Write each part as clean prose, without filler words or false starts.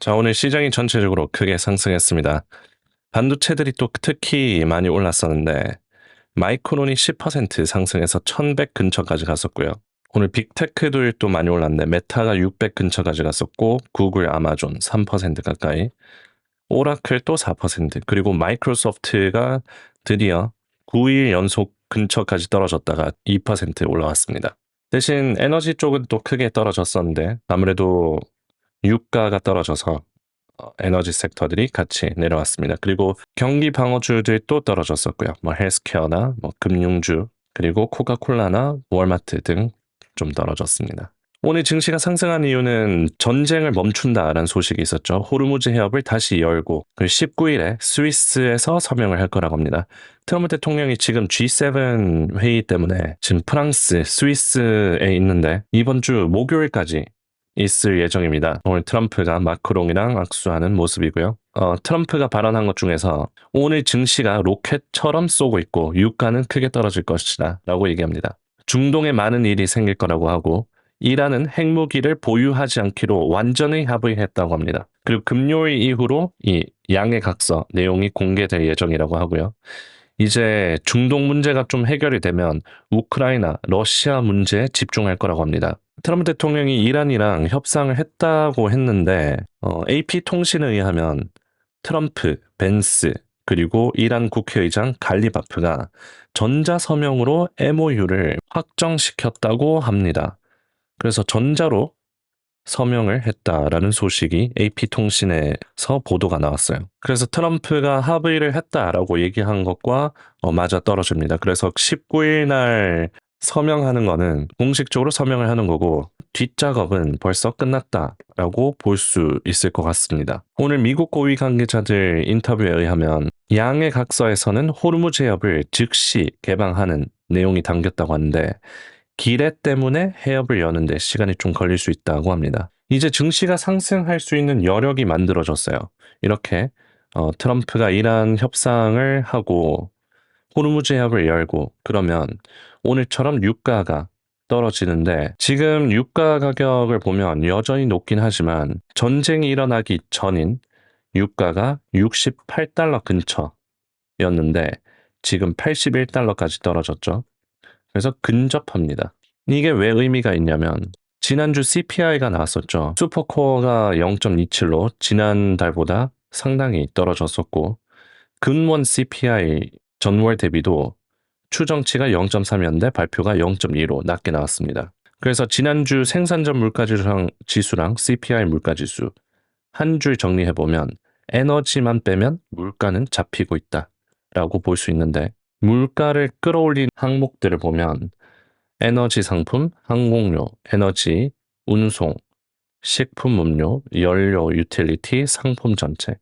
자, 오늘 시장이 전체적으로 크게 상승했습니다. 반도체들이 또 특히 많이 올랐었는데, 마이크론이 10% 상승해서 1100 근처까지 갔었고요. 오늘 빅테크들 또 많이 올랐는데, 메타가 600 근처까지 갔었고, 구글, 아마존 3% 가까이, 오라클 또 4%, 그리고 마이크로소프트가 드디어 9일 연속 근처까지 떨어졌다가 2% 올라왔습니다. 대신 에너지 쪽은 또 크게 떨어졌었는데, 아무래도 유가가 떨어져서 에너지 섹터들이 같이 내려왔습니다. 그리고 경기 방어주들 또 떨어졌었고요. 뭐 헬스케어나 뭐 금융주, 그리고 코카콜라나 월마트 등 좀 떨어졌습니다. 오늘 증시가 상승한 이유는 전쟁을 멈춘다라는 소식이 있었죠. 호르무즈 해협을 다시 열고 19일에 스위스에서 서명을 할 거라고 합니다. 트럼프 대통령이 지금 G7 회의 때문에 지금 프랑스, 스위스에 있는데 이번 주 목요일까지 있을 예정입니다. 오늘 트럼프가 마크롱이랑 악수하는 모습이고요. 트럼프가 발언한 것 중에서 오늘 증시가 로켓처럼 쏘고 있고 유가는 크게 떨어질 것이다 라고 얘기합니다. 중동에 많은 일이 생길 거라고 하고 이란은 핵무기를 보유하지 않기로 완전히 합의했다고 합니다. 그리고 금요일 이후로 이 양해 각서 내용이 공개될 예정이라고 하고요. 이제 중동 문제가 좀 해결이 되면 우크라이나, 러시아 문제에 집중할 거라고 합니다. 트럼프 대통령이 이란이랑 협상을 했다고 했는데 AP통신에 의하면 트럼프, 벤스, 그리고 이란 국회의장 갈리바프가 전자서명으로 MOU를 확정시켰다고 합니다. 그래서 전자로 서명을 했다라는 소식이 AP통신에서 보도가 나왔어요. 그래서 트럼프가 합의를 했다라고 얘기한 것과 맞아 떨어집니다. 그래서 19일 날 서명하는 거는 공식적으로 서명을 하는 거고 뒷작업은 벌써 끝났다라고 볼 수 있을 것 같습니다. 오늘 미국 고위 관계자들 인터뷰에 의하면 양해 각서에서는 호르무즈 해협을 즉시 개방하는 내용이 담겼다고 하는데 기뢰 때문에 해협을 여는데 시간이 좀 걸릴 수 있다고 합니다. 이제 증시가 상승할 수 있는 여력이 만들어졌어요. 이렇게 트럼프가 이란 협상을 하고 호르무즈 해협을 열고 그러면 오늘처럼 유가가 떨어지는데 지금 유가 가격을 보면 여전히 높긴 하지만 전쟁이 일어나기 전인 유가가 68달러 근처였는데 지금 81달러까지 떨어졌죠. 그래서 근접합니다. 이게 왜 의미가 있냐면 지난주 CPI가 나왔었죠. 슈퍼코어가 0.27로 지난달보다 상당히 떨어졌었고 근원 CPI 전월 대비도 추정치가 0.3이었는데 발표가 0.2로 낮게 나왔습니다. 그래서 지난주 생산자 물가지수랑 CPI 물가지수 한 줄 정리해보면 에너지만 빼면 물가는 잡히고 있다라고 볼 수 있는데 물가를 끌어올린 항목들을 보면 에너지 상품, 항공료, 에너지, 운송, 식품 음료, 연료, 유틸리티, 상품 전체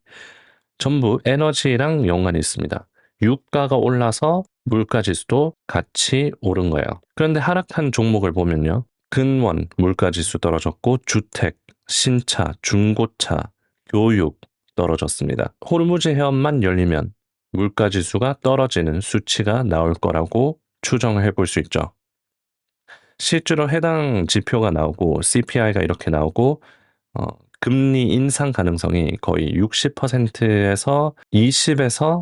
전부 에너지랑 연관이 있습니다. 유가가 올라서 물가 지수도 같이 오른 거예요. 그런데 하락한 종목을 보면요. 근원 물가 지수 떨어졌고 주택, 신차, 중고차, 교육 떨어졌습니다. 호르무즈 해협만 열리면 물가 지수가 떨어지는 수치가 나올 거라고 추정을 해볼 수 있죠. 실제로 해당 지표가 나오고 CPI가 이렇게 나오고 금리 인상 가능성이 거의 60%에서 20에서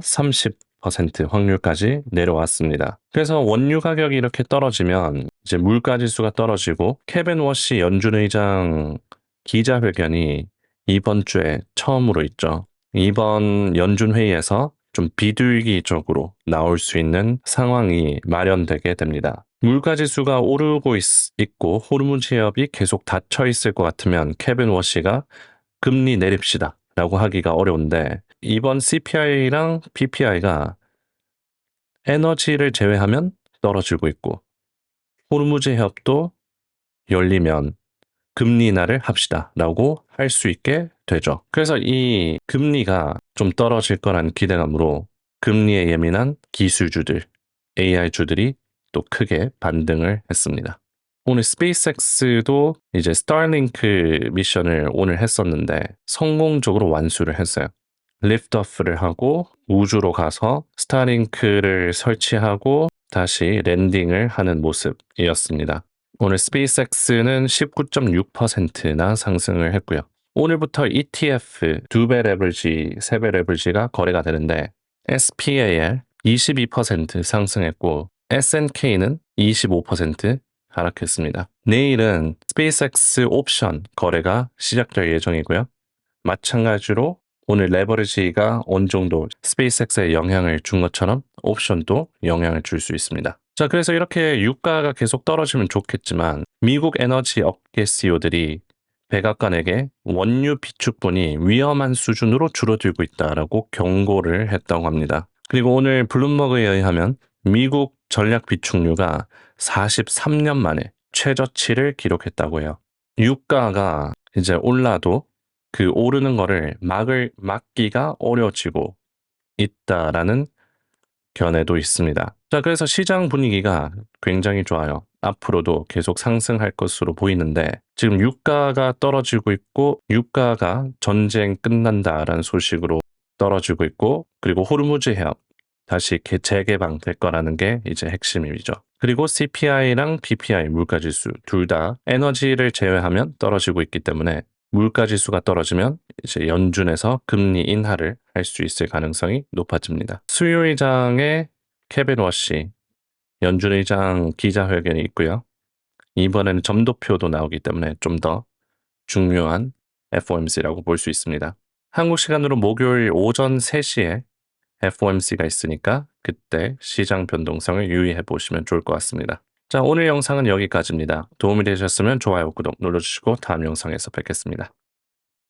30% 확률까지 내려왔습니다. 그래서 원유 가격이 이렇게 떨어지면 이제 물가 지수가 떨어지고 케빈 워시 연준 의장 기자회견이 이번 주에 처음으로 있죠. 이번 연준 회의에서 좀 비둘기적으로 나올 수 있는 상황이 마련되게 됩니다. 물가 지수가 오르고 있고 호르무즈 해협이 계속 닫혀 있을 것 같으면 케빈 워시가 금리 내립시다 라고 하기가 어려운데 이번 CPI랑 PPI가 에너지를 제외하면 떨어지고 있고 호르무즈 해협도 열리면 금리 인하를 합시다 라고 할 수 있게 되죠. 그래서 이 금리가 좀 떨어질 거란 기대감으로 금리에 예민한 기술주들, AI주들이 또 크게 반등을 했습니다. 오늘 스페이스X도 이제 스타링크 미션을 오늘 했었는데 성공적으로 완수를 했어요. 리프트오프를 하고 우주로 가서 스타링크를 설치하고 다시 랜딩을 하는 모습이었습니다. 오늘 스페이스X는 19.6%나 상승을 했고요. 오늘부터 ETF 2배 레버리지, 3배 레버리지가 거래가 되는데 SPAL 22% 상승했고 SNK는 25% 하락했습니다. 내일은 스페이스X 옵션 거래가 시작될 예정이고요. 마찬가지로 오늘 레버리지가 어느 정도 스페이스X에 영향을 준 것처럼 옵션도 영향을 줄 수 있습니다. 자, 그래서 이렇게 유가가 계속 떨어지면 좋겠지만 미국 에너지 업계 CEO들이 백악관에게 원유 비축분이 위험한 수준으로 줄어들고 있다라고 경고를 했다고 합니다. 그리고 오늘 블룸버그에 의하면 미국 전략 비축유가 43년 만에 최저치를 기록했다고 해요. 유가가 이제 올라도 그 오르는 거를 막기가 어려워지고 있다라는 견해도 있습니다. 자, 그래서 시장 분위기가 굉장히 좋아요. 앞으로도 계속 상승할 것으로 보이는데 지금 유가가 떨어지고 있고 유가가 전쟁 끝난다라는 소식으로 떨어지고 있고 그리고 호르무즈 해협 다시 재개방될 거라는 게 이제 핵심이죠. 그리고 CPI랑 PPI 물가지수 둘 다 에너지를 제외하면 떨어지고 있기 때문에 물가지수가 떨어지면 이제 연준에서 금리 인하를 할 수 있을 가능성이 높아집니다. 수요일장에 케빈 워시 연준 의장 기자회견이 있고요. 이번에는 점도표도 나오기 때문에 좀 더 중요한 FOMC라고 볼 수 있습니다. 한국 시간으로 목요일 오전 3시에 FOMC가 있으니까 그때 시장 변동성을 유의해 보시면 좋을 것 같습니다. 자, 오늘 영상은 여기까지입니다. 도움이 되셨으면 좋아요, 구독 눌러주시고 다음 영상에서 뵙겠습니다.